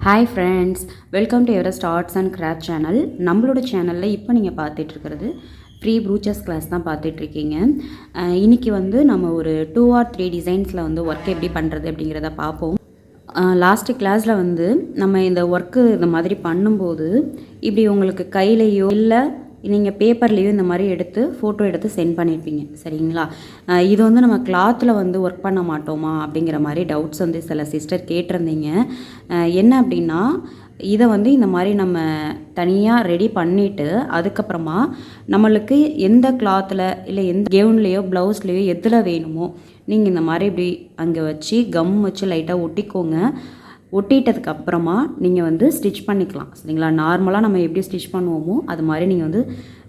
Hi friends, welcome to Everest arts and craft channel. நம்மளோட சேனலில் இப்போ நீங்கள் பார்த்துட்ருக்கிறது ஃப்ரீ ப்ரூச்சர்ஸ் கிளாஸ் தான் பார்த்துட்ருக்கீங்க. இன்றைக்கி வந்து நம்ம ஒரு 2 or 3 டிசைன்ஸில் வந்து ஒர்க் எப்படி பண்ணுறது அப்படிங்கிறத பார்ப்போம். லாஸ்ட்டு கிளாஸில் வந்து நம்ம இந்த ஒர்க்கு இந்த மாதிரி பண்ணும்போது இப்படி உங்களுக்கு கையிலையோ இல்லை நீங்கள் பேப்பர்லேயும் இந்த மாதிரி எடுத்து ஃபோட்டோ எடுத்து சென்ட் பண்ணியிருப்பீங்க, சரிங்களா? இது வந்து நம்ம கிளாத்தில் வந்து ஒர்க் பண்ண மாட்டோமா அப்படிங்கிற மாதிரி டவுட்ஸ் வந்து சில சிஸ்டர் கேட்டிருந்தீங்க. என்ன அப்படின்னா, இதை வந்து இந்த மாதிரி நம்ம தனியாக ரெடி பண்ணிவிட்டு அதுக்கப்புறமா நம்மளுக்கு எந்த கிளாத்தில் இல்லை எந்த கெவுன்லேயோ ப்ளவுஸ்லேயோ எதில் வேணுமோ நீங்கள் இந்த மாதிரி இப்படி அங்கே வச்சு கம் வச்சு லைட்டாக ஒட்டிக்கோங்க. ஒட்டிட்டதுக்கு அப்புறமா நீங்கள் வந்து ஸ்டிச் பண்ணிக்கலாம், சரிங்களா? நார்மலாக நம்ம எப்படி ஸ்டிச் பண்ணுவோமோ அது மாதிரி நீங்கள் வந்து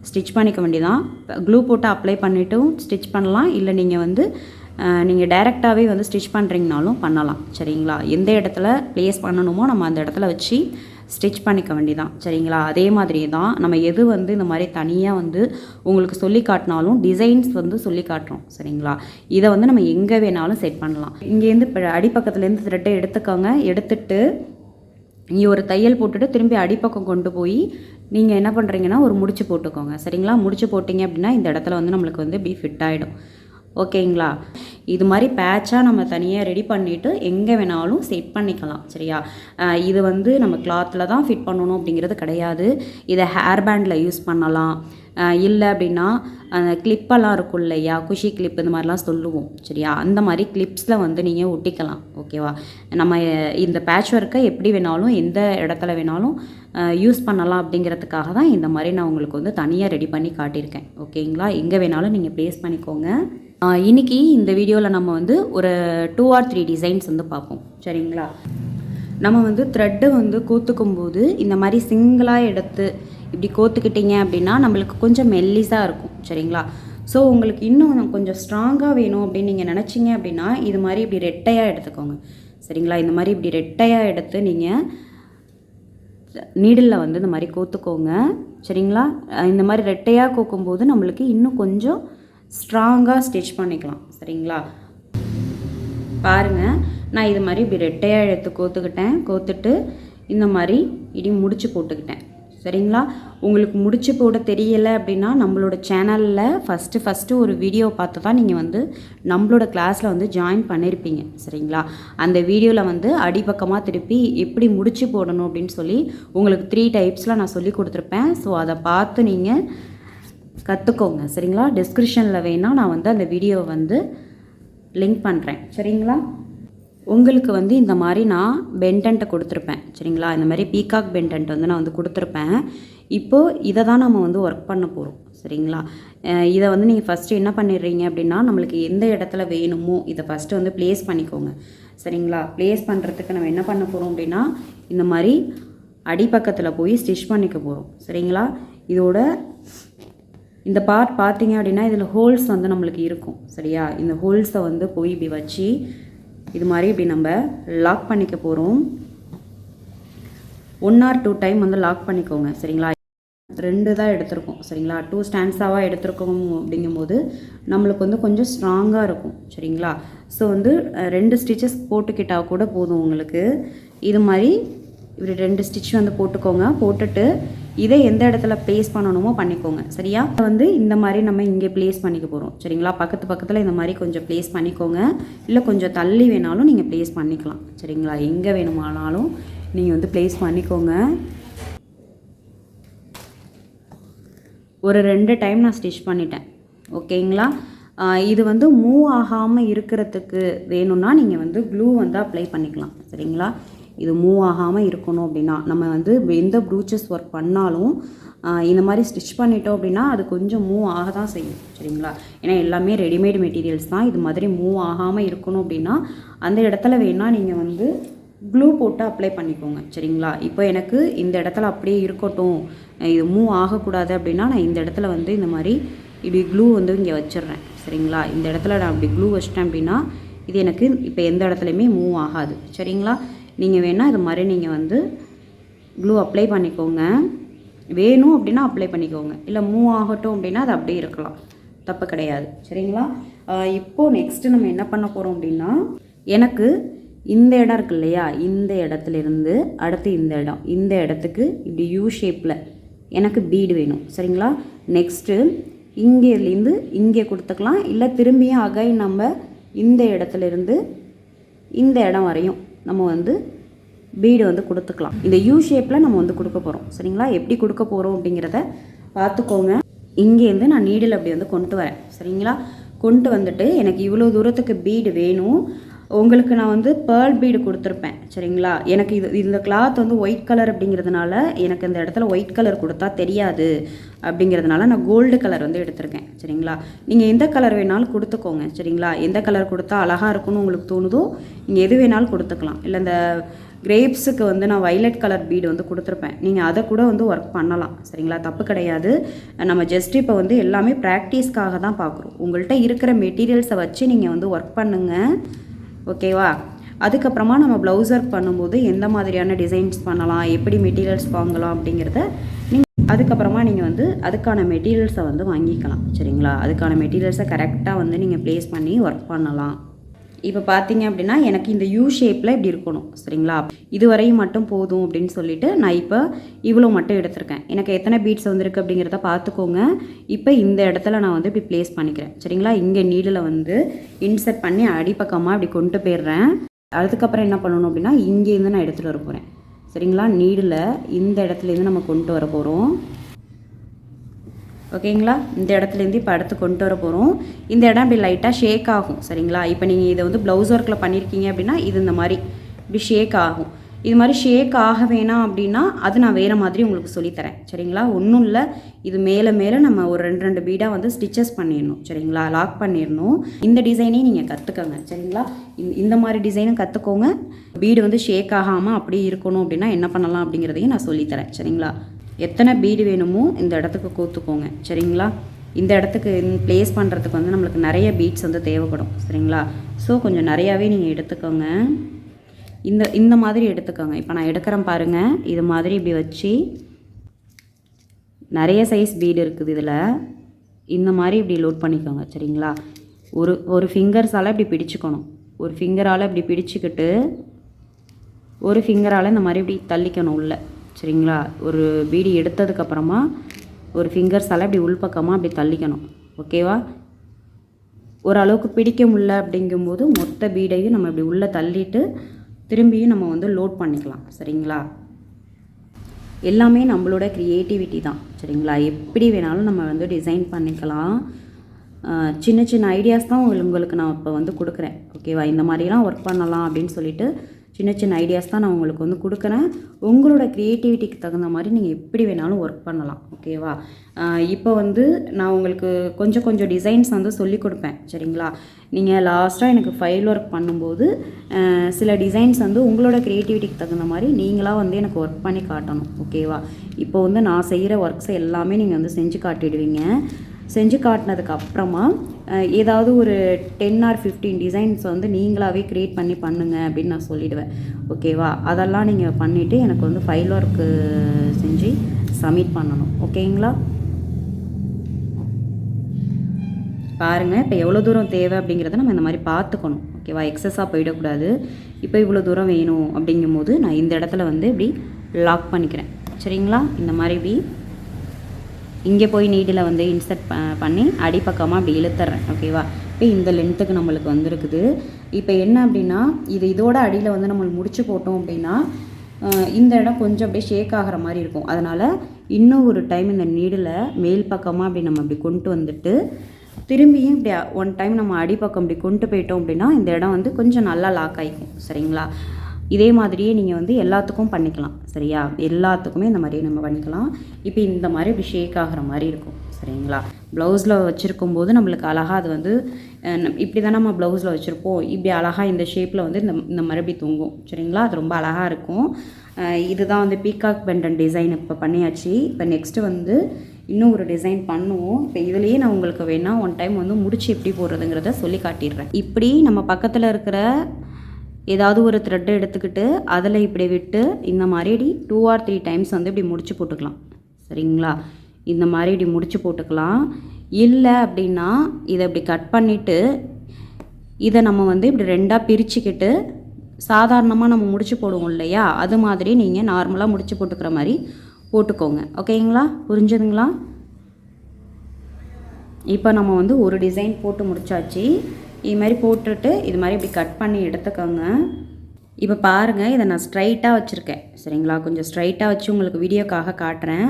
ஸ்டிச் பண்ணிக்க வேண்டியதான். க்ளூ போட்டு அப்ளை பண்ணிவிட்டும் ஸ்டிச் பண்ணலாம், இல்லை நீங்கள் வந்து நீங்கள் டைரெக்டாகவே வந்து ஸ்டிச் பண்ணுறீங்கனாலும் பண்ணலாம், சரிங்களா? எந்த இடத்துல ப்ளேஸ் பண்ணணுமோ நம்ம அந்த இடத்துல வச்சு ஸ்டிச் பண்ணிக்க வேண்டியதான், சரிங்களா? அதே மாதிரி தான் நம்ம எது வந்து இந்த மாதிரி தனியாக வந்து உங்களுக்கு சொல்லி காட்டினாலும் டிசைன்ஸ் வந்து சொல்லி காட்டுறோம், சரிங்களா? இதை வந்து நம்ம எங்கே வேணாலும் செட் பண்ணலாம். இங்கேருந்து இப்போ அடிப்பக்கத்துலேருந்து த்ரெட்டை எடுத்துக்கோங்க. எடுத்துட்டு இங்கே ஒரு தையல் போட்டுட்டு திரும்பி அடிப்பக்கம் கொண்டு போய் நீங்கள் என்ன பண்ணுறீங்கன்னா ஒரு முடிச்சு போட்டுக்கோங்க, சரிங்களா? முடிச்சு போட்டிங்க அப்படின்னா இந்த இடத்துல வந்து நம்மளுக்கு வந்து இப்படி ஃபிட் ஆகிடும், ஓகேங்களா? இது மாதிரி பேட்சாக நம்ம தனியாக ரெடி பண்ணிவிட்டு எங்கே வேணாலும் செட் பண்ணிக்கலாம், சரியா? இது வந்து நம்ம கிளாத்தில் தான் ஃபிட் பண்ணணும் அப்படிங்கிறது கிடையாது. இதை ஹேர் பேண்டில் யூஸ் பண்ணலாம், இல்லை அப்படின்னா கிளிப்பெல்லாம் இருக்கும் இல்லையா, குஷி கிளிப் இந்த மாதிரிலாம் சொல்லுவோம், சரியா? அந்த மாதிரி கிளிப்ஸில் வந்து நீங்கள் ஒட்டிக்கலாம், ஓகேவா? நம்ம இந்த பேட்ச் ஒர்க்கை எப்படி வேணாலும் எந்த இடத்துல வேணாலும் யூஸ் பண்ணலாம் அப்படிங்கிறதுக்காக தான் இந்த மாதிரி நான் உங்களுக்கு வந்து தனியாக ரெடி பண்ணி காட்டியிருக்கேன், ஓகேங்களா? எங்கே வேணாலும் நீங்கள் ப்ளேஸ் பண்ணிக்கோங்க. இன்றைக்கி இந்த வீடியோவில் நம்ம வந்து ஒரு 2 or 3 டிசைன்ஸ் வந்து பார்ப்போம், சரிங்களா? நம்ம வந்து த்ரெட்டு வந்து கோத்துக்கும்போது இந்த மாதிரி சிங்கிளாக எடுத்து இப்படி கோத்துக்கிட்டிங்க அப்படின்னா நம்மளுக்கு கொஞ்சம் மெல்லிஸாக இருக்கும், சரிங்களா? ஸோ உங்களுக்கு இன்னும் கொஞ்சம் ஸ்ட்ராங்காக வேணும் அப்படின்னு நீங்கள் நினச்சிங்க அப்படின்னா இது மாதிரி இப்படி ரெட்டையாக எடுத்துக்கோங்க, சரிங்களா? இந்த மாதிரி இப்படி ரெட்டையாக எடுத்து நீங்கள் நீடிலில் வந்து இந்த மாதிரி கோத்துக்கோங்க, சரிங்களா? இந்த மாதிரி ரெட்டையாக கோக்கும்போது நம்மளுக்கு இன்னும் கொஞ்சம் ஸ்ட்ராங்காக ஸ்டிச் பண்ணிக்கலாம், சரிங்களா? பாருங்கள், நான் இது மாதிரி இப்படி ரெட்டையாக எடுத்து கோத்துட்டு இந்த மாதிரி இடி முடிச்சு போட்டுக்கிட்டேன், சரிங்களா? உங்களுக்கு முடிச்சு போட தெரியலை அப்படின்னா நம்மளோட சேனலில் ஃபஸ்ட்டு ஒரு வீடியோ பார்த்து தான் நீங்கள் வந்து நம்மளோட கிளாஸில் வந்து ஜாயின் பண்ணியிருப்பீங்க, சரிங்களா? அந்த வீடியோவில் வந்து அடிப்பக்கமாக திருப்பி எப்படி முடிச்சு போடணும் அப்படின்னு சொல்லி உங்களுக்கு 3 டைப்ஸில் நான் சொல்லி கொடுத்துருப்பேன். ஸோ அதை பார்த்து நீங்கள் கற்றுக்கோங்க, சரிங்களா? டிஸ்கிரிப்ஷனில் வேணால் நான் வந்து அந்த வீடியோவை வந்து லிங்க் பண்ணுறேன், சரிங்களா? உங்களுக்கு வந்து இந்த மாதிரி நான் பெண்டன்ட்டை கொடுத்துருப்பேன், சரிங்களா? இந்த மாதிரி பீகாக் பெண்டன்ட் வந்து நான் வந்து கொடுத்துருப்பேன். இப்போது இதை தான் நம்ம வந்து ஒர்க் பண்ண போகிறோம், சரிங்களா? இதை வந்து நீங்கள் ஃபஸ்ட்டு என்ன பண்ணிடுறீங்க அப்படின்னா நம்மளுக்கு எந்த இடத்துல வேணுமோ இதை ஃபஸ்ட்டு வந்து ப்ளேஸ் பண்ணிக்கோங்க, சரிங்களா? ப்ளேஸ் பண்ணுறதுக்கு நம்ம என்ன பண்ண போகிறோம் அப்படின்னா இந்த மாதிரி அடிப்பக்கத்தில் போய் ஸ்டிச் பண்ணிக்க போகிறோம், சரிங்களா? இதோட இந்த பார்ட் பார்த்தீங்க அப்படின்னா இதில் ஹோல்ஸ் வந்து நம்மளுக்கு இருக்கும், சரியா? இந்த ஹோல்ஸை வந்து போய் இப்படி வச்சு இது மாதிரி இப்படி நம்ம லாக் பண்ணிக்க போகிறோம். 1 or 2 டைம் வந்து லாக் பண்ணிக்கோங்க, சரிங்களா? 2 தான் எடுத்திருக்கோம், சரிங்களா? 2 ஸ்டாண்ட்ஸாவாக எடுத்துருக்கோம் அப்படிங்கும்போது நம்மளுக்கு வந்து கொஞ்சம் ஸ்ட்ராங்காக இருக்கும், சரிங்களா? ஸோ வந்து 2 ஸ்டிச்சஸ் போட்டுக்கிட்டால் கூட போதும் உங்களுக்கு. இது மாதிரி இப்படி 2 ஸ்டிச் வந்து போட்டுக்கோங்க. போட்டுட்டு இதை எந்த இடத்துல ப்ளேஸ் பண்ணணுமோ பண்ணிக்கோங்க, சரியா? வந்து இந்த மாதிரி நம்ம இங்கே ப்ளேஸ் பண்ணிக்க போகிறோம், சரிங்களா? பக்கத்தில் இந்த மாதிரி கொஞ்சம் ப்ளேஸ் பண்ணிக்கோங்க, இல்லை கொஞ்சம் தள்ளி வேணாலும் நீங்கள் ப்ளேஸ் பண்ணிக்கலாம், சரிங்களா? எங்கே வேணுமானாலும் நீங்கள் வந்து ப்ளேஸ் பண்ணிக்கோங்க. ஒரு 2 டைம் நான் ஸ்டிச் பண்ணிட்டேன், ஓகேங்களா? இது வந்து மூவ் ஆகாமல் இருக்கிறதுக்கு வேணும்னா நீங்கள் வந்து க்ளூ வந்து அப்ளை பண்ணிக்கலாம், சரிங்களா? இது மூவ் ஆகாமல் இருக்கணும் அப்படின்னா நம்ம வந்து எந்த ப்ரூச்சஸ் ஒர்க் பண்ணாலும் இந்த மாதிரி ஸ்டிச் பண்ணிட்டோம் அப்படின்னா அது கொஞ்சம் மூவ் ஆக தான் செய்யும், சரிங்களா? ஏன்னா எல்லாமே ரெடிமேட் மெட்டீரியல்ஸ் தான். இது மாதிரி மூவ் ஆகாமல் இருக்கணும் அப்படின்னா அந்த இடத்துல வேணால் நீங்கள் வந்து க்ளூ போட்டு அப்ளை பண்ணிக்கோங்க, சரிங்களா? இப்போ எனக்கு இந்த இடத்துல அப்படியே இருக்கட்டும், இது மூவ் ஆகக்கூடாது அப்படின்னா நான் இந்த இடத்துல வந்து இந்த மாதிரி இப்படி க்ளூ வந்து இங்கே வச்சிடுறேன், சரிங்களா? இந்த இடத்துல நான் அப்படி க்ளூ வச்சிட்டேன் அப்படின்னா இது எனக்கு இப்போ எந்த இடத்துலையுமே மூவ் ஆகாது, சரிங்களா? நீங்கள் வேணால் இது மாதிரி நீங்கள் வந்து க்ளூ அப்ளை பண்ணிக்கோங்க. வேணும் அப்படின்னா அப்ளை பண்ணிக்கோங்க, இல்லை மூவ் ஆகட்டும் அப்படின்னா அது அப்படியே இருக்கலாம், தப்பு கிடையாது, சரிங்களா? இப்போது நெக்ஸ்ட்டு நம்ம என்ன பண்ண போகிறோம் அப்படின்னா எனக்கு இந்த இடம் இருக்கு இல்லையா, இந்த இடத்துலேருந்து அடுத்து இந்த இடத்துக்கு இப்படி யூ ஷேப்பில் எனக்கு பீடு வேணும். சரிங்களா? நெக்ஸ்ட்டு இங்கேருந்து இங்கே கொடுத்துக்கலாம், இல்லை திரும்பியும் அகைன் நம்ம இந்த இடத்துலேருந்து இந்த இடம் வரையும் நம்ம வந்து பீடு வந்து கொடுத்துக்கலாம். இந்த யூ ஷேப்பில் நம்ம வந்து கொடுக்க போகிறோம். சரிங்களா? எப்படி கொடுக்க போகிறோம் அப்படிங்கிறத பார்த்துக்கோங்க. இங்கேருந்து நான் நீடில் அப்படி வந்து கொண்டு வரேன். சரிங்களா? கொண்டு வந்துட்டு எனக்கு இவ்வளோ தூரத்துக்கு பீடு வேணும். உங்களுக்கு நான் வந்து பேர்ல் பீடு கொடுத்துருப்பேன். சரிங்களா? எனக்கு இந்த கிளாத் வந்து ஒயிட் கலர் அப்படிங்கிறதுனால எனக்கு இந்த இடத்துல ஒயிட் கலர் கொடுத்தா தெரியாது அப்படிங்கிறதுனால நான் கோல்டு கலர் வந்து எடுத்திருக்கேன். சரிங்களா? நீங்கள் எந்த கலர் வேணாலும் கொடுத்துக்கோங்க. சரிங்களா? எந்த கலர் கொடுத்தா அழகாக இருக்குன்னு உங்களுக்கு தோணுதோ நீங்கள் எது வேணாலும் கொடுத்துக்கலாம். இல்லை இந்த கிரேப்ஸுக்கு வந்து நான் வைலட் கலர் பீடு வந்து கொடுத்துருப்பேன், நீங்கள் அதை கூட வந்து ஒர்க் பண்ணலாம். சரிங்களா? தப்பு கிடையாது. நம்ம ஜஸ்ட் இப்போ வந்து எல்லாமே ப்ராக்டிஸ்க்காக தான் பார்க்குறோம். உங்கள்கிட்ட இருக்கிற மெட்டீரியல்ஸை வச்சு நீங்கள் வந்து ஒர்க் பண்ணுங்கள். ஓகேவா? அதுக்கப்புறமா நம்ம ப்ளவுஸ் ஒர்க் பண்ணும்போது எந்த மாதிரியான டிசைன்ஸ் பண்ணலாம், எப்படி மெட்டீரியல்ஸ் வாங்கலாம் அப்படிங்கிறத அதுக்கப்புறமா நீங்கள் வந்து அதுக்கான மெட்டீரியல்ஸை வந்து வாங்கிக்கலாம். சரிங்களா? அதுக்கான மெட்டீரியல்ஸை கரெக்டாக வந்து நீங்கள் ப்ளேஸ் பண்ணி ஒர்க் பண்ணலாம். இப்போ பார்த்தீங்க அப்படின்னா எனக்கு இந்த யூ ஷேப்பில் இப்படி இருக்கணும். சரிங்களா? இதுவரையும் மட்டும் போதும் அப்படின்னு சொல்லிட்டு நான் இப்போ இவ்வளோ மட்டும் எடுத்திருக்கேன். எனக்கு எத்தனை பீட்ஸ் வந்திருக்கு அப்படிங்கிறத பார்த்துக்கோங்க. இப்போ இந்த இடத்துல நான் வந்து இப்படி ப்ளேஸ் பண்ணிக்கிறேன். சரிங்களா? இங்கே நீடில் வந்து இன்சர்ட் பண்ணி அடிப்பக்கமாக இப்படி கொண்டு போயிடுறேன். அதுக்கப்புறம் என்ன பண்ணணும் அப்படின்னா இங்கேருந்து நான் எடுத்துகிட்டு வர போகிறேன். சரிங்களா? நீடில் இந்த இடத்துலேருந்து நம்ம கொண்டு வர போகிறோம். ஓகேங்களா? இந்த இடத்துலேருந்து இப்போ அடுத்து கொண்டு வர போகிறோம். இந்த இடம் இப்படி லைட்டாக ஷேக் ஆகும். சரிங்களா? இப்போ நீங்கள் இதை வந்து ப்ளவுஸ் ஒர்க்கில் பண்ணியிருக்கீங்க அப்படின்னா இது இந்த மாதிரி இப்படி ஷேக் ஆகும். இது மாதிரி ஷேக் ஆக வேணாம் அப்படின்னா அது நான் வேறு மாதிரி உங்களுக்கு சொல்லித்தரேன். சரிங்களா? ஒன்றும் இல்லை, இது மேலே மேலே நம்ம ஒரு 2 பீடாக வந்து ஸ்டிச்சஸ் பண்ணிடணும். சரிங்களா? லாக் பண்ணிடணும். இந்த டிசைனையும் நீங்கள் கற்றுக்கோங்க. சரிங்களா? இந்த மாதிரி டிசைனும் கற்றுக்கோங்க. பீடு வந்து ஷேக் ஆகாமல் அப்படியே இருக்கணும் அப்படின்னா என்ன பண்ணலாம் அப்படிங்கிறதையும் நான் சொல்லித்தரேன். சரிங்களா? எத்தனை பீடு வேணுமோ இந்த இடத்துக்கு கோத்துக்கோங்க. சரிங்களா? இந்த இடத்துக்கு ப்ளேஸ் பண்ணுறதுக்கு வந்து நம்மளுக்கு நிறைய பீட்ஸ் வந்து தேவைப்படும். சரிங்களா? ஸோ கொஞ்சம் நிறையாவே நீங்கள் எடுத்துக்கோங்க. இந்த மாதிரி எடுத்துக்கோங்க. இப்போ நான் எடுக்கிறேன் பாருங்கள். இது மாதிரி இப்படி வச்சு நிறைய சைஸ் பீடு இருக்குது இதில். இந்த மாதிரி இப்படி லோட் பண்ணிக்கோங்க. சரிங்களா? ஒரு ஃபிங்கர்ஸால் இப்படி பிடிச்சிக்கணும். ஒரு ஃபிங்கரால் இப்படி பிடிச்சிக்கிட்டு ஒரு ஃபிங்கரால் இந்த மாதிரி இப்படி தள்ளிக்கணும் உள்ள. சரிங்களா? ஒரு பீடி எடுத்ததுக்கப்புறமா ஒரு ஃபிங்கர்ஸால் இப்படி உள்பக்கமாக அப்படி தள்ளிக்கணும். ஓகேவா? ஓரளவுக்கு பிடிக்க முடியல அப்படிங்கும்போது மொத்த பீடையும் நம்ம இப்படி உள்ளே தள்ளிட்டு திரும்பியும் நம்ம வந்து லோட் பண்ணிக்கலாம். சரிங்களா? எல்லாமே நம்மளோட க்ரியேட்டிவிட்டி தான். சரிங்களா? எப்படி வேணாலும் நம்ம வந்து டிசைன் பண்ணிக்கலாம். சின்ன சின்ன ஐடியாஸ் தான் உங்களுக்கு நான் இப்போ வந்து கொடுக்குறேன். ஓகேவா? இந்த மாதிரிலாம் ஒர்க் பண்ணலாம் அப்படின்னு சொல்லிட்டு சின்ன சின்ன ஐடியாஸ் தான் நான் உங்களுக்கு வந்து கொடுக்குறேன். உங்களோட க்ரியேட்டிவிட்டிக்கு தகுந்த மாதிரி நீங்கள் எப்படி வேணாலும் ஒர்க் பண்ணலாம். ஓகேவா? இப்போ வந்து நான் உங்களுக்கு கொஞ்சம் டிசைன்ஸ் வந்து சொல்லி கொடுப்பேன். சரிங்களா? நீங்கள் லாஸ்ட்டாக எனக்கு ஃபைல் ஒர்க் பண்ணும்போது சில டிசைன்ஸ் வந்து உங்களோட க்ரியேட்டிவிட்டிக்கு தகுந்த மாதிரி நீங்களாக வந்து எனக்கு ஒர்க் பண்ணி காட்டணும். ஓகேவா? இப்போ வந்து நான் செய்கிற ஒர்க்ஸை எல்லாமே நீங்கள் வந்து செஞ்சு காட்டிடுவீங்க. செஞ்சு காட்டினதுக்கு அப்புறமா ஏதாவது ஒரு 10 or 15 டிசைன்ஸ் வந்து நீங்களாகவே க்ரியேட் பண்ணி பண்ணுங்கள் அப்படின்னு நான் சொல்லிவிடுவேன். ஓகேவா? அதெல்லாம் நீங்கள் பண்ணிவிட்டு எனக்கு வந்து ஃபைல் ஒர்க்கு செஞ்சு சப்மிட் பண்ணணும். ஓகேங்களா? பாருங்கள், இப்போ எவ்வளோ தூரம் தேவை அப்படிங்கிறத நம்ம இந்த மாதிரி பார்த்துக்கணும். ஓகேவா? எக்ஸஸாக போயிடக்கூடாது. இப்போ இவ்வளோ தூரம் வேணும் அப்படிங்கும்போது நான் இந்த இடத்துல வந்து இப்படி லாக் பண்ணிக்கிறேன். சரிங்களா? இந்த மாதிரி இப்படி இங்கே போய் நீடில் வந்து இன்சர்ட் பண்ணி அடிப்பக்கமாக அப்படி இழுத்துறேன். ஓகேவா? இப்போ இந்த லென்த்துக்கு நம்மளுக்கு வந்துருக்குது. இப்போ என்ன அப்படின்னா இதோட அடியில் வந்து நம்ம முடிச்சு போட்டோம் அப்படின்னா இந்த இடம் கொஞ்சம் அப்படியே ஷேக் ஆகிற மாதிரி இருக்கும். அதனால் இன்னும் ஒரு டைம் இந்த நீடில் மேல் பக்கமாக அப்படி நம்ம அப்படி கொண்டு வந்துட்டு திரும்பியும் இப்படி ஒன் டைம் நம்ம அடிப்பக்கம் இப்படி கொண்டு போயிட்டோம் அப்படின்னா இந்த இடம் வந்து கொஞ்சம் நல்லா லாக் ஆகிக்கும். சரிங்களா? இதே மாதிரியே நீங்கள் வந்து எல்லாத்துக்கும் பண்ணிக்கலாம். சரியா? எல்லாத்துக்குமே இந்த மாதிரி நம்ம பண்ணிக்கலாம். இப்போ இந்த மாதிரி இப்படி ஷேக் ஆகிற மாதிரி இருக்கும். சரிங்களா? ப்ளவுஸில் வச்சுருக்கும் போது நம்மளுக்கு அழகாக அது வந்து இப்படி தான் நம்ம ப்ளவுஸில் வச்சுருப்போம். இப்படி அழகாக இந்த ஷேப்பில் வந்து இந்த மாதிரி இப்படி தொங்கும். சரிங்களா? அது ரொம்ப அழகாக இருக்கும். இதுதான் வந்து பீகாக் பெண்டன் டிசைன் இப்போ பண்ணியாச்சு. இப்போ நெக்ஸ்ட்டு வந்து இன்னும் ஒரு டிசைன் பண்ணுவோம். இப்போ இதுலேயே நான் உங்களுக்கு வேணால் ஒன் டைம் வந்து முடிச்சு எப்படி போடுறதுங்கிறத சொல்லி காட்டிடுறேன். இப்படி நம்ம பக்கத்தில் இருக்கிற ஏதாவது ஒரு த்ரெட்டை எடுத்துக்கிட்டு அதில் இப்படி விட்டு இந்த மாதிரி 2 or 3 டைம்ஸ் வந்து இப்படி முடிச்சு போட்டுக்கலாம். சரிங்களா? இந்த மாதிரி இப்படி முடிச்சு போட்டுக்கலாம். இல்லை அப்படின்னா இதை இப்படி கட் பண்ணிவிட்டு இதை நம்ம வந்து இப்படி 2ஆக பிரிச்சுக்கிட்டு சாதாரணமாக நம்ம முடிச்சு போடுவோம் இல்லையா, அது மாதிரி நீங்கள் நார்மலாக முடிச்சு போட்டுக்கிற மாதிரி போட்டுக்கோங்க. ஓகேங்களா, புரிஞ்சுதுங்களா? இப்போ நம்ம வந்து ஒரு டிசைன் போட்டு முடிச்சாச்சு. இது மாதிரி போட்டுட்டு இது மாதிரி இப்படி கட் பண்ணி எடுத்துக்கோங்க. இப்போ பாருங்கள், இதை நான் ஸ்ட்ரைட்டாக வச்சுருக்கேன். சரிங்களா, கொஞ்சம் ஸ்ட்ரைட்டாக வச்சு உங்களுக்கு வீடியோக்காக காட்டுறேன்.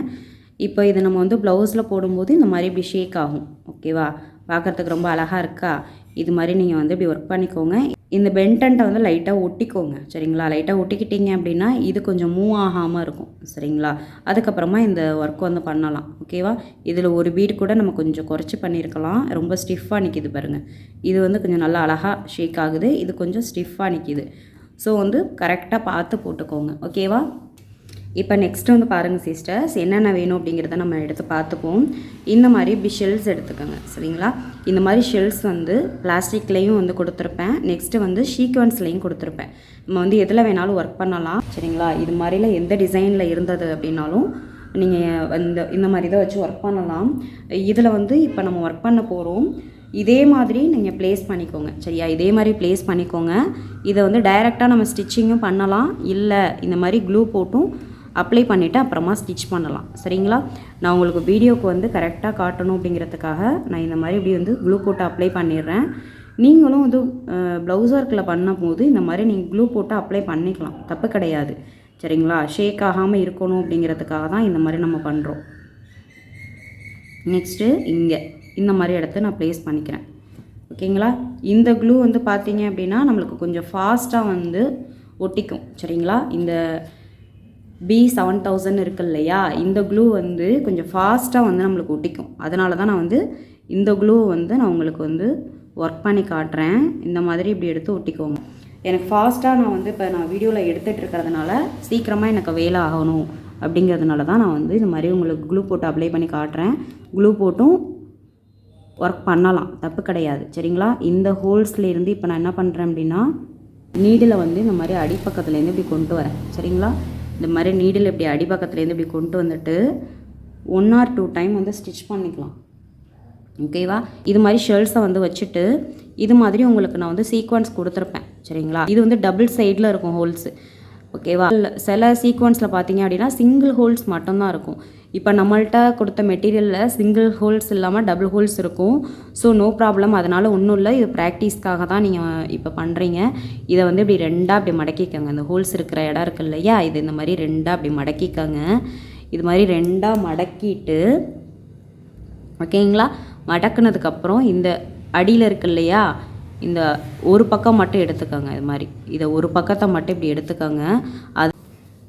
இப்போ இதை நம்ம வந்து ப்ளவுஸில் போடும்போது இந்த மாதிரி இப்படி ஷேக் ஆகும். ஓகேவா, பார்க்குறதுக்கு ரொம்ப அழகாக இருக்கா? இது மாதிரி நீங்கள் வந்து இப்படி ஒர்க் பண்ணிக்கோங்க. இந்த பென்டன்ட்டை வந்து லைட்டாக ஒட்டிக்கோங்க. சரிங்களா, லைட்டாக ஒட்டிக்கிட்டீங்க அப்படின்னா இது கொஞ்சம் மூவ் ஆகாமல் இருக்கும். சரிங்களா, அதுக்கப்புறமா இந்த ஒர்க் வந்து பண்ணலாம். ஓகேவா, இதில் ஒரு பீட் கூட நம்ம கொஞ்சம் குறைச்சி பண்ணியிருக்கலாம். ரொம்ப ஸ்டிஃபாக நிற்கிது பாருங்கள். இது வந்து கொஞ்சம் நல்லா அழகாக ஷேக் ஆகுது, இது கொஞ்சம் ஸ்டிஃபாக நிற்கிது. ஸோ வந்து கரெக்டாக பார்த்து போட்டுக்கோங்க. ஓகேவா, இப்போ நெக்ஸ்ட் வந்து பாருங்கள் சிஸ்டர்ஸ், என்னென்ன வேணும் அப்படிங்கிறத நம்ம எடுத்து பார்த்துப்போம். இந்த மாதிரி இப்படி ஷெல்ஸ் எடுத்துக்கோங்க. சரிங்களா, இந்த மாதிரி ஷெல்ஸ் வந்து பிளாஸ்டிக்லேயும் வந்து கொடுத்துருப்பேன், நெக்ஸ்ட்டு வந்து சீக்வன்ஸ்லேயும் கொடுத்துருப்பேன். நம்ம வந்து எதில் வேணாலும் ஒர்க் பண்ணலாம். சரிங்களா, இது மாதிரிலாம் எந்த டிசைனில் இருந்தது அப்படின்னாலும் நீங்கள் வந்து இந்த மாதிரி தான் வச்சு ஒர்க் பண்ணலாம். இதில் வந்து இப்போ நம்ம ஒர்க் பண்ண போகிறோம். இதே மாதிரி நீங்கள் ப்ளேஸ் பண்ணிக்கோங்க. சரியா, இதே மாதிரி ப்ளேஸ் பண்ணிக்கோங்க. இதை வந்து டைரெக்டாக நம்ம ஸ்டிச்சிங்கும் பண்ணலாம், இல்லை இந்த மாதிரி க்ளூ போட்டும் அப்ளை பண்ணிவிட்டு அப்புறமா ஸ்டிச் பண்ணலாம். சரிங்களா, நான் உங்களுக்கு வீடியோவுக்கு வந்து கரெக்டாக காட்டணும் அப்படிங்கிறதுக்காக நான் இந்த மாதிரி இப்படி வந்து க்ளூ போட்டு அப்ளை பண்ணிடுறேன். நீங்களும் வந்து ப்ளவுஸ் ஒர்க்கில் பண்ணும்போது இந்த மாதிரி நீங்கள் க்ளூ போட்டு அப்ளை பண்ணிக்கலாம், தப்பு கிடையாது. சரிங்களா, ஷேக் ஆகாமல் இருக்கணும் அப்படிங்கிறதுக்காக தான் இந்த மாதிரி நம்ம பண்ணுறோம். நெக்ஸ்ட்டு இங்கே இந்த மாதிரி இடத்த நான் ப்ளேஸ் பண்ணிக்கிறேன். ஓகேங்களா, இந்த க்ளூ வந்து பார்த்தீங்க அப்படின்னா நம்மளுக்கு கொஞ்சம் ஃபாஸ்ட்டாக வந்து ஒட்டிக்கும். சரிங்களா, இந்த B7000 இருக்கு இல்லையா, இந்த க்ளூ வந்து கொஞ்சம் ஃபாஸ்ட்டாக வந்து நம்மளுக்கு ஒட்டிக்கும். அதனால தான் நான் வந்து இந்த க்ளூ வந்து நான் உங்களுக்கு வந்து ஒர்க் பண்ணி காட்டுறேன். இந்த மாதிரி இப்படி எடுத்து ஒட்டிக்கோங்க. எனக்கு ஃபாஸ்ட்டாக நான் வந்து இப்போ நான் வீடியோவில் எடுத்துகிட்டு இருக்கிறதுனால சீக்கிரமாக எனக்கு வேலை ஆகணும் அப்படிங்கிறதுனால தான் நான் வந்து இந்த மாதிரி உங்களுக்கு க்ளூ போட்டு அப்ளை பண்ணி காட்டுறேன். க்ளூ போட்டும் ஒர்க் பண்ணலாம், தப்பு கிடையாது. சரிங்களா, இந்த ஹோல்ஸ்லேருந்து இப்போ நான் என்ன பண்ணுறேன் அப்படின்னா நீடில் வந்து இந்த மாதிரி அடிப்பக்கத்துலேருந்து இப்படி கொண்டு வரேன். சரிங்களா, இந்த மாதிரி நீடில் இப்படி அடிப்பக்கத்துலேருந்து இப்படி கொண்டு வந்துட்டு 1 or 2 டைம் வந்து ஸ்டிச் பண்ணிக்கலாம். ஓகேவா, இது மாதிரி ஷெல்ஸை வந்து வச்சுட்டு இது மாதிரி உங்களுக்கு நான் வந்து சீக்வன்ஸ் கொடுத்துருப்பேன். சரிங்களா, இது வந்து டபுள் சைடில் இருக்கும் ஹோல்ஸு. ஓகேவா, சில சீக்வன்ஸில் பார்த்தீங்க அப்படின்னா சிங்கிள் ஹோல்ஸ் மட்டும்தான் இருக்கும். இப்போ நம்மள்கிட்ட கொடுத்த மெட்டீரியலில் சிங்கிள் ஹோல்ஸ் இல்லாமல் டபுள் ஹோல்ஸ் இருக்கும். ஸோ நோ ப்ராப்ளம், அதனால் ஒன்றும் இல்லை. இது ப்ராக்டிஸ்க்காக தான் நீங்கள் இப்போ பண்ணுறீங்க. இதை வந்து இப்படி ரெண்டாக அப்படி மடக்கிக்கோங்க. இந்த ஹோல்ஸ் இருக்கிற இடம் இருக்கு இல்லையா, இது இந்த மாதிரி ரெண்டாக அப்படி மடக்கிக்கோங்க. இது மாதிரி ரெண்டாக மடக்கிட்டு ஓகேங்களா, மடக்குனதுக்கப்புறம் இந்த அடியில் இருக்கு இல்லையா, இந்த ஒரு பக்கம் மட்டும் எடுத்துக்கோங்க. இது மாதிரி இதை ஒரு பக்கத்தை மட்டும் இப்படி எடுத்துக்கோங்க. அது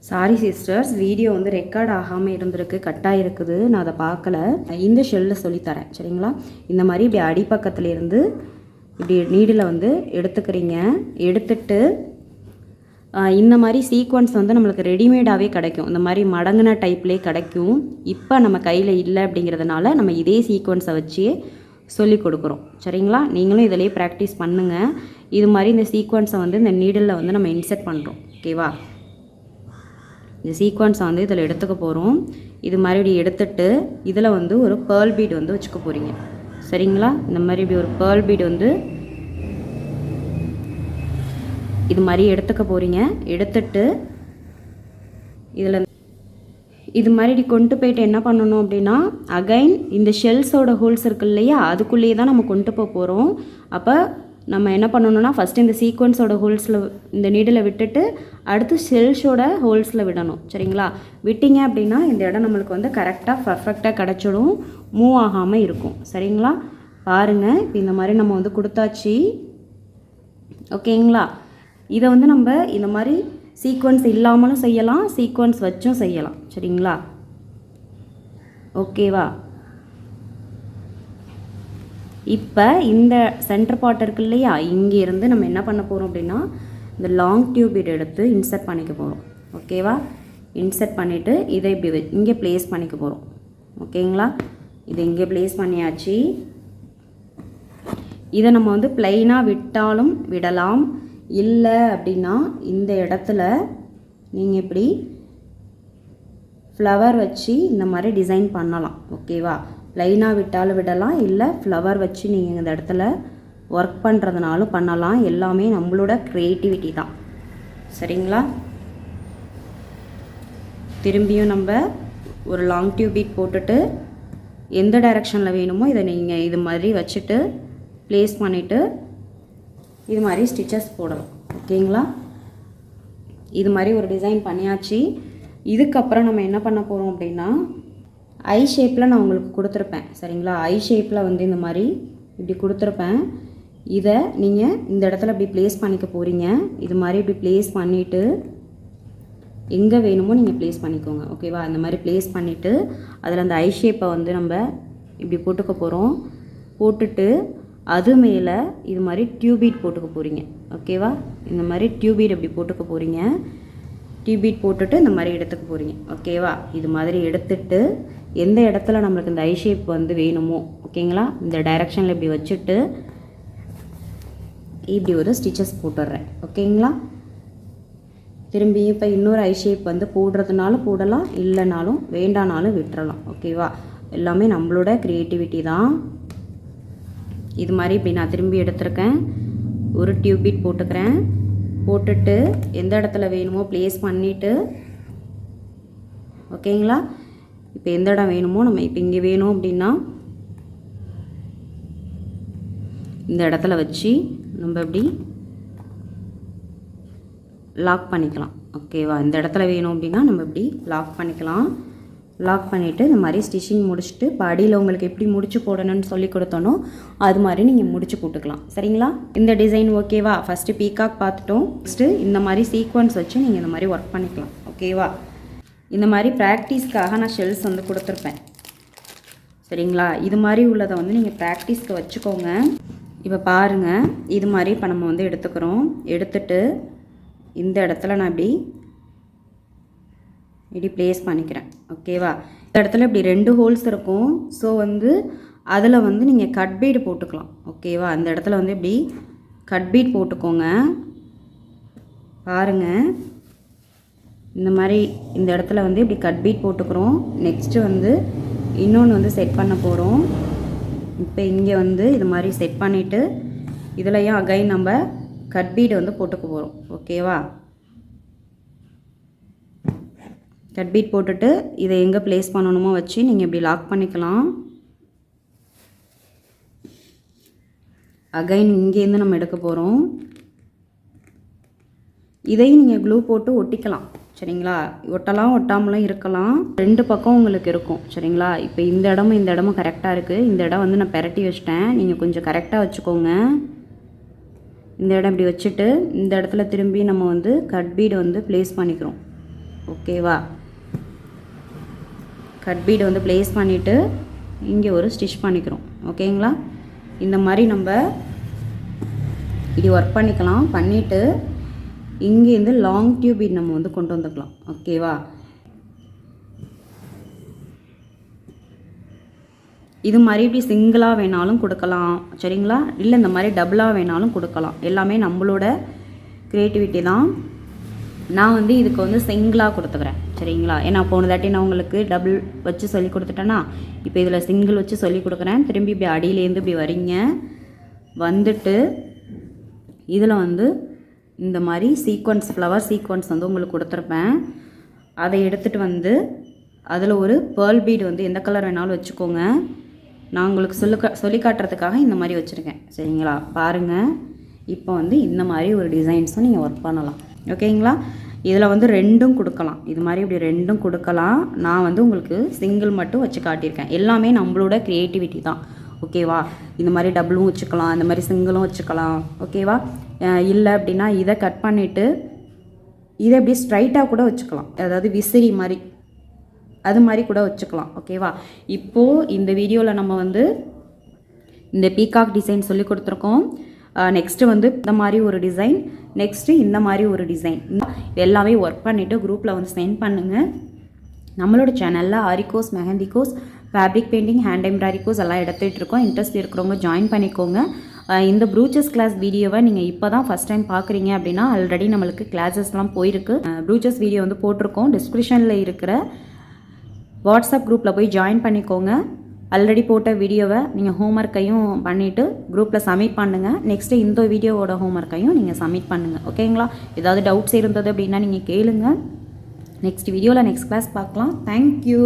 சாரி சிஸ்டர்ஸ், வீடியோ வந்து ரெக்கார்ட் ஆகாமல் இருந்திருக்கு, கட்டாக இருக்குது, நான் அதை பார்க்கல. இந்த ஷெல்லில் சொல்லித்தரேன். சரிங்களா, இந்த மாதிரி இப்படி அடிப்பக்கத்துலேருந்து இப்படி நீடில் வந்து எடுத்துக்கிறீங்க. எடுத்துட்டு இந்த மாதிரி சீக்வன்ஸ் வந்து நம்மளுக்கு ரெடிமேடாகவே கிடைக்கும். இந்த மாதிரி மடங்கின டைப்லேயே கிடைக்கும். இப்போ நம்ம கையில் இல்லை அப்படிங்கிறதுனால நம்ம இதே சீக்வன்ஸை வச்சே சொல்லி கொடுக்குறோம். சரிங்களா, நீங்களும் இதிலே ப்ராக்டிஸ் பண்ணுங்கள். இது மாதிரி இந்த சீக்வன்ஸை வந்து இந்த நீடிலில் வந்து நம்ம இன்செர்ட் பண்ணுறோம். ஓகேவா, இந்த சீக்வன்ஸை வந்து இதில் எடுத்துக்க போகிறோம். இது மாதிரி எடுத்துட்டு இதில் வந்து ஒரு பேர்ல் பீட் வந்து வச்சுக்க போகிறீங்க. சரிங்களா, இந்த மாதிரி இப்படி ஒரு பேர்ல் பீட் வந்து இது மாதிரி எடுத்துக்க போகிறீங்க. எடுத்துட்டு இதில் இது மாதிரி கொண்டு போய்ட்டு என்ன பண்ணணும் அப்படின்னா அகைன் இந்த ஷெல்ஸோட ஹோல்ஸ் இருக்கு இல்லையா, அதுக்குள்ளேயே தான் நம்ம கொண்டு போக போகிறோம். அப்போ நம்ம என்ன பண்ணணும்னா ஃபஸ்ட்டு இந்த சீக்வன்ஸோட ஹோல்ஸில் இந்த நீடில் விட்டுட்டு அடுத்து ஷெல்ஸோட ஹோல்ஸில் விடணும். சரிங்களா, விட்டிங்க அப்படின்னா இந்த இடம் நம்மளுக்கு வந்து கரெக்டாக பர்ஃபெக்டாக கிடச்சிடும், மூவ் ஆகாமல் இருக்கும். சரிங்களா, பாருங்கள், இப்போ இந்த மாதிரி நம்ம வந்து கொடுத்தாச்சு. ஓகேங்களா, இதை வந்து நம்ம இந்த மாதிரி சீக்வன்ஸ் இல்லாமலும் செய்யலாம், சீக்வன்ஸ் வச்சும் செய்யலாம். சரிங்களா, ஓகேவா. இப்போ இந்த சென்டர் பார்ட் இருக்கு இல்லையா, இங்கே இருந்து நம்ம என்ன பண்ண போகிறோம் அப்படின்னா இந்த லாங் டியூப் பீட் எடுத்து இன்சர்ட் பண்ணிக்க போகிறோம். ஓகேவா, இன்சர்ட் பண்ணிவிட்டு இதை இப்படி இங்கே ப்ளேஸ் பண்ணிக்க போகிறோம். ஓகேங்களா, இதை இங்கே ப்ளேஸ் பண்ணியாச்சு. இதை நம்ம வந்து ப்ளைனாக விட்டாலும் விடலாம், இல்லை அப்படின்னா இந்த இடத்துல நீங்கள் இப்படி ஃப்ளவர் வச்சு இந்த மாதிரி டிசைன் பண்ணலாம். ஓகேவா, ப்ளைனாக விட்டாலும் விடலாம், இல்லை ஃப்ளவர் வச்சு நீங்கள் இந்த இடத்துல ஒர்க் பண்ணுறதுனாலும் பண்ணலாம். எல்லாமே நம்மளோட க்ரியேட்டிவிட்டி தான். சரிங்களா. திரும்பியும் நம்ம ஒரு லாங் டியூப் பீட் போட்டுட்டு எந்த டைரெக்ஷனில் வேணுமோ இதை நீங்கள் இது மாதிரி வச்சுட்டு ப்ளேஸ் பண்ணிவிட்டு இது மாதிரி ஸ்டிச்சஸ் போடலாம். ஓகேங்களா. இது மாதிரி ஒரு டிசைன் பண்ணியாச்சு. இதுக்கப்புறம் நம்ம என்ன பண்ண போகிறோம் அப்படின்னா, ஐ ஷேப்பில் நான் உங்களுக்கு கொடுத்துருப்பேன். சரிங்களா. ஐ ஷேப்பில் வந்து இந்த மாதிரி இப்படி கொடுத்துருப்பேன். இதை நீங்கள் இந்த இடத்துல இப்படி ப்ளேஸ் பண்ணிக்க போகிறீங்க. இது மாதிரி இப்படி ப்ளேஸ் பண்ணிவிட்டு எங்கே வேணுமோ நீங்கள் ப்ளேஸ் பண்ணிக்கோங்க. ஓகேவா. அந்த மாதிரி ப்ளேஸ் பண்ணிவிட்டு அதில் அந்த ஐ ஷேப்பை வந்து நம்ம இப்படி போட்டுக்க போகிறோம். போட்டுட்டு அது மேலே இது மாதிரி டியூபீட் போட்டுக்க போகிறீங்க. ஓகேவா. இந்த மாதிரி டியூபீட் இப்படி போட்டுக்க போகிறீங்க. டியூபீட் போட்டுட்டு இந்த மாதிரி எடுத்துக்க போகிறீங்க. ஓகேவா. இது மாதிரி எடுத்துட்டு எந்த இடத்துல நம்மளுக்கு இந்த ஐ ஷேப் வந்து வேணுமோ, ஓகேங்களா, இந்த டைரெக்ஷனில் இப்படி வச்சுட்டு இப்படி ஒரு ஸ்டிச்சஸ் போட்டுடுறேன். ஓகேங்களா. திரும்பி இப்போ இன்னொரு ஐ ஷேப் வந்து போடுறதுனாலும் போடலாம், இல்லைனாலும் வேண்டானாலும் விட்டுறலாம். ஓகேவா. எல்லாமே நம்மளோட க்ரியேட்டிவிட்டி தான். இது மாதிரி இப்படி நான் திரும்பி எடுத்திருக்கேன். ஒரு டியூப் பீட் போட்டுக்கிறேன். போட்டுட்டு எந்த இடத்துல வேணுமோ ப்ளேஸ் பண்ணிவிட்டு, ஓகேங்களா. இப்போ எந்த இடம் வேணுமோ நம்ம இப்போ இங்கே வேணும் அப்படின்னா இந்த இடத்துல வச்சு நம்ம இப்படி லாக் பண்ணிக்கலாம். ஓகேவா. இந்த இடத்துல வேணும் அப்படின்னா நம்ம இப்படி லாக் பண்ணிக்கலாம். லாக் பண்ணிவிட்டு இந்த மாதிரி ஸ்டிச்சிங் முடிச்சுட்டு இப்போ அடியில் உங்களுக்கு எப்படி முடிச்சு போடணும்னு சொல்லி கொடுத்தோனோ அது மாதிரி நீங்கள் முடிச்சு போட்டுக்கலாம். சரிங்களா. இந்த டிசைன் ஓகேவா. ஃபஸ்ட்டு பீகாக் பார்த்துட்டோம். நெக்ஸ்ட்டு இந்த மாதிரி சீக்வன்ஸ் வச்சு நீங்கள் இந்த மாதிரி ஒர்க் பண்ணிக்கலாம். ஓகேவா. இந்த மாதிரி ப்ராக்டிஸ்க்காக நான் ஷெல்ஸ் வந்து கொடுத்துருப்பேன். சரிங்களா. இது மாதிரி உள்ளதை வந்து நீங்கள் ப்ராக்டிஸ்க்கு வச்சுக்கோங்க. இப்போ பாருங்கள், இது மாதிரி இப்போ நம்ம வந்து எடுத்துக்கிறோம். எடுத்துட்டு இந்த இடத்துல நான் இப்படி ப்ளேஸ் பண்ணிக்கிறேன். ஓகேவா. இந்த இடத்துல இப்படி 2 ஹோல்ஸ் இருக்கும். ஸோ வந்து அதில் வந்து நீங்கள் கட் பீடு போட்டுக்கலாம். ஓகேவா. அந்த இடத்துல வந்து இப்படி கட் பீட் போட்டுக்கோங்க. பாருங்கள், இந்த மாதிரி இந்த இடத்துல வந்து இப்படி கட் பீட் போட்டுக்கிறோம். நெக்ஸ்ட்டு வந்து இன்னொன்று வந்து செட் பண்ண போகிறோம். இப்போ இங்கே வந்து இது மாதிரி செட் பண்ணிவிட்டு இதுலையும் அகைன் நம்ம கட் பீடு வந்து போட்டுக்க போகிறோம். ஓகேவா. கட் பீட் போட்டுட்டு இதை எங்கே ப்ளேஸ் பண்ணணுமோ வச்சு நீங்கள் இப்படி லாக் பண்ணிக்கலாம். அகைன் இங்கேருந்து நம்ம எடுக்க போகிறோம். இதையும் நீங்கள் க்ளூ போட்டு ஒட்டிக்கலாம். சரிங்களா. ஒட்டலாம், ஒட்டாமலும் இருக்கலாம். 2 பக்கம் உங்களுக்கு இருக்கும். சரிங்களா. இப்போ இந்த இடமும் கரெக்டாக இருக்குது. இந்த இடம் வந்து நான் பெரட்டி வச்சிட்டேன். நீங்கள் கொஞ்சம் கரெக்டாக வச்சுக்கோங்க. இந்த இடம் இப்படி வச்சுட்டு இந்த இடத்துல திரும்பி நம்ம வந்து கட் பீடு வந்து ப்ளேஸ் பண்ணிக்கிறோம். ஓகேவா. கட் பீடு வந்து ப்ளேஸ் பண்ணிவிட்டு இங்கே ஒரு ஸ்டிச் பண்ணிக்கிறோம். ஓகேங்களா. இந்த மாதிரி நம்ம இப்படி ஒர்க் பண்ணிக்கலாம். பண்ணிவிட்டு இங்கேருந்து லாங் டியூப் பீட் நம்ம வந்து கொண்டு வந்துக்கலாம். ஓகேவா. இது மாதிரி இப்படி சிங்கிளாக வேணாலும் கொடுக்கலாம். சரிங்களா. இல்லை இந்த மாதிரி டபுளாக வேணாலும் கொடுக்கலாம். எல்லாமே நம்மளோட க்ரியேட்டிவிட்டி தான். நான் வந்து இதுக்கு வந்து சிங்கிளாக கொடுத்துக்கிறேன். சரிங்களா. ஏன்னா போன தாட்டி நான் உங்களுக்கு டபுள் வச்சு சொல்லி கொடுத்துட்டேன்னா இப்போ இதில் சிங்கிள் வச்சு சொல்லி கொடுக்குறேன். திரும்பி இப்படி அடியிலேருந்து இப்படி வரீங்க. வந்துட்டு இதில் வந்து இந்த மாதிரி சீக்வன்ஸ், ஃப்ளவர் சீக்வன்ஸ் வந்து உங்களுக்கு கொடுத்துருப்பேன். அதை எடுத்துகிட்டு வந்து அதில் ஒரு பேர்ல் பீடு வந்து எந்த கலர் வேணாலும் வச்சுக்கோங்க. நான் உங்களுக்கு சொல்லி காட்டுறதுக்காக இந்த மாதிரி வச்சுருக்கேன். சரிங்களா. பாருங்கள், இப்போ வந்து இந்த மாதிரி ஒரு டிசைன்ஸும் நீங்கள் ஒர்க் பண்ணலாம். ஓகேங்களா. இதில் வந்து 2ம் கொடுக்கலாம். இது மாதிரி இப்படி 2ம் கொடுக்கலாம். நான் வந்து உங்களுக்கு சிங்கிள் மட்டும் வச்சு காட்டியிருக்கேன். எல்லாமே நம்மளோட க்ரியேட்டிவிட்டி தான். ஓகேவா. இந்த மாதிரி டபுளும் வச்சுக்கலாம், இந்த மாதிரி சிங்கிளும் வச்சுக்கலாம். ஓகேவா. இல்லை அப்படின்னா இதை கட் பண்ணிவிட்டு இதை இப்படி ஸ்ட்ரைட்டாக கூட வச்சுக்கலாம். அதாவது விசிறி மாதிரி அது மாதிரி கூட வச்சுக்கலாம். ஓகேவா. இப்போது இந்த வீடியோவில் நம்ம வந்து இந்த பீகாக் டிசைன் சொல்லி கொடுத்துருக்கோம். நெக்ஸ்ட்டு வந்து இந்த மாதிரி ஒரு டிசைன், நெக்ஸ்ட்டு இந்த மாதிரி ஒரு டிசைன், எல்லாமே ஒர்க் பண்ணிவிட்டு குரூப்பில் வந்து சென்ட் பண்ணுங்கள். நம்மளோட சேனலில் aari course, mehndi course, fabric painting, hand embroidery course எல்லாம் எடுத்துகிட்டு இருக்கோம். இன்ட்ரெஸ்ட் இருக்கிறவங்க ஜாயின் பண்ணிக்கோங்க. இந்த ப்ரூச்சஸ் கிளாஸ் வீடியோவை நீங்கள் இப்போ தான் ஃபஸ்ட் டைம் பார்க்குறீங்க அப்படின்னா ஆல்ரெடி நம்மளுக்கு கிளாஸஸ்லாம் போயிருக்கு. ப்ரூச்சஸ் வீடியோ வந்து போட்டிருக்கோம். டிஸ்கிரிப்ஷனில் இருக்கிற வாட்ஸ்அப் குரூப்பில் போய் ஜாயின் பண்ணிக்கோங்க. ஆல்ரெடி போட்ட வீடியோவை நீங்கள் ஹோம்ஒர்க்கையும் பண்ணிவிட்டு குரூப்பில் சப்மிட் பண்ணுங்கள். நெக்ஸ்ட்டு இந்த வீடியோவோட ஹோம்ஒர்க்கையும் நீங்கள் சப்மிட் பண்ணுங்கள். ஓகேங்களா? ஏதாவது டவுட்ஸ் இருந்தது அப்படின்னா நீங்கள் கேளுங்க. நெக்ஸ்ட் வீடியோவில் நெக்ஸ்ட் கிளாஸ் பார்க்கலாம். தேங்க்யூ.